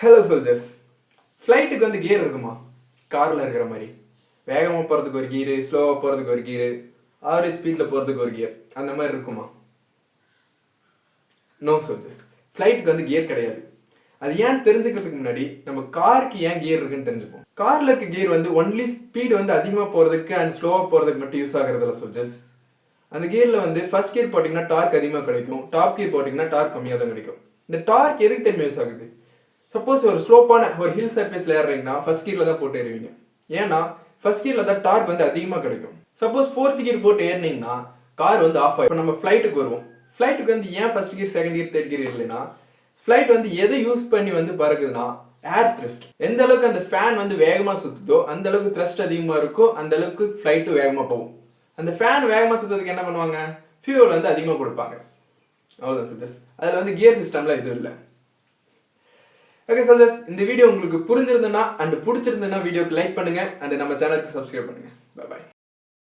Hello soldiers. ஃப்ளைட்டுக்கு வந்து gear இருக்குமா? காரில் இருக்கிற மாதிரி வேகமாக போகிறதுக்கு ஒரு கீரு, ஸ்லோவாக போகிறதுக்கு ஒரு கீரு, ஆவரேஜ் ஸ்பீடில் போகிறதுக்கு ஒரு கியர், அந்த மாதிரி இருக்குமா? நோ சோல்ஜர்ஸ், ஃப்ளைட்டுக்கு வந்து கியர் கிடையாது. அது ஏன் தெரிஞ்சுக்கிறதுக்கு முன்னாடி நம்ம காருக்கு ஏன் கியர் இருக்குன்னு தெரிஞ்சுப்போம். காரில் இருக்க கியர் வந்து ஒன்லி ஸ்பீடு வந்து அதிகமாக போகிறதுக்கு அண்ட் ஸ்லோவாக போகிறதுக்கு மட்டும் யூஸ் ஆகிறதில்ல சோல்ஜர்ஸ். அந்த கியரில் வந்து ஃபர்ஸ்ட் கியர் போட்டிங்கன்னா டார்க் அதிகமாக கிடைக்கும், டாப் கியர் போட்டிங்கன்னா டார்க் கம்மியாக தான் கிடைக்கும். இந்த டார்க் எதுக்கு தெரியுமா யூஸ் ஆகுது? சப்போஸ் ஒரு ஸ்லோப்பான ஒரு ஹில் சர்ஃபேஸில் ஏறுறீங்கன்னா ஃபர்ஸ்ட் கியரில் தான் போட்டு ஏறுவீங்க. ஏன்னா ஃபர்ஸ்ட் கியரில் தான் டார்க் வந்து அதிகமாக கிடைக்கும். சப்போஸ் ஃபோர்த் கியர் போட்டு ஏறினீங்கன்னா கார் வந்து ஆஃப் ஆகும். இப்போ நம்ம ஃப்ளைட்டுக்கு வருவோம். ஃப்ளைட்டுக்கு வந்து ஏன் first gear, second gear, third gear இல்லைன்னா, ஃப்ளைட் வந்து எதை யூஸ் பண்ணி வந்து பறக்குதுன்னா ஏர் த்ரஸ்ட். எந்த அளவுக்கு அந்த ஃபேன் வந்து வேகமாக சுற்றுதோ அந்த அளவுக்கு த்ரஸ்ட் அதிகமாக இருக்கும், அந்த அளவுக்கு ஃப்ளைட்டு வேகமாக போகும். அந்த ஃபேன் வேகமாக சுற்றுறதுக்கு என்ன பண்ணுவாங்க? ஃபியூவல் வந்து அதிகமாக கொடுப்பாங்க. அவ்வளோதான் சஜஸ்ட். அதில் வந்து கியர் சிஸ்டம்லாம் எதுவும் இல்லை. ஓகே சோல்ஜர்ஸ், இந்த வீடியோ உங்களுக்கு புரிஞ்சிருந்ததுன்னா அண்ட் பிடிச்சிருந்ததுன்னா வீடியோக்கு லைக் பண்ணுங்க அண்ட் நம்ம சேனலுக்கு சப்ஸ்கிரைப் பண்ணுங்க. Bye bye.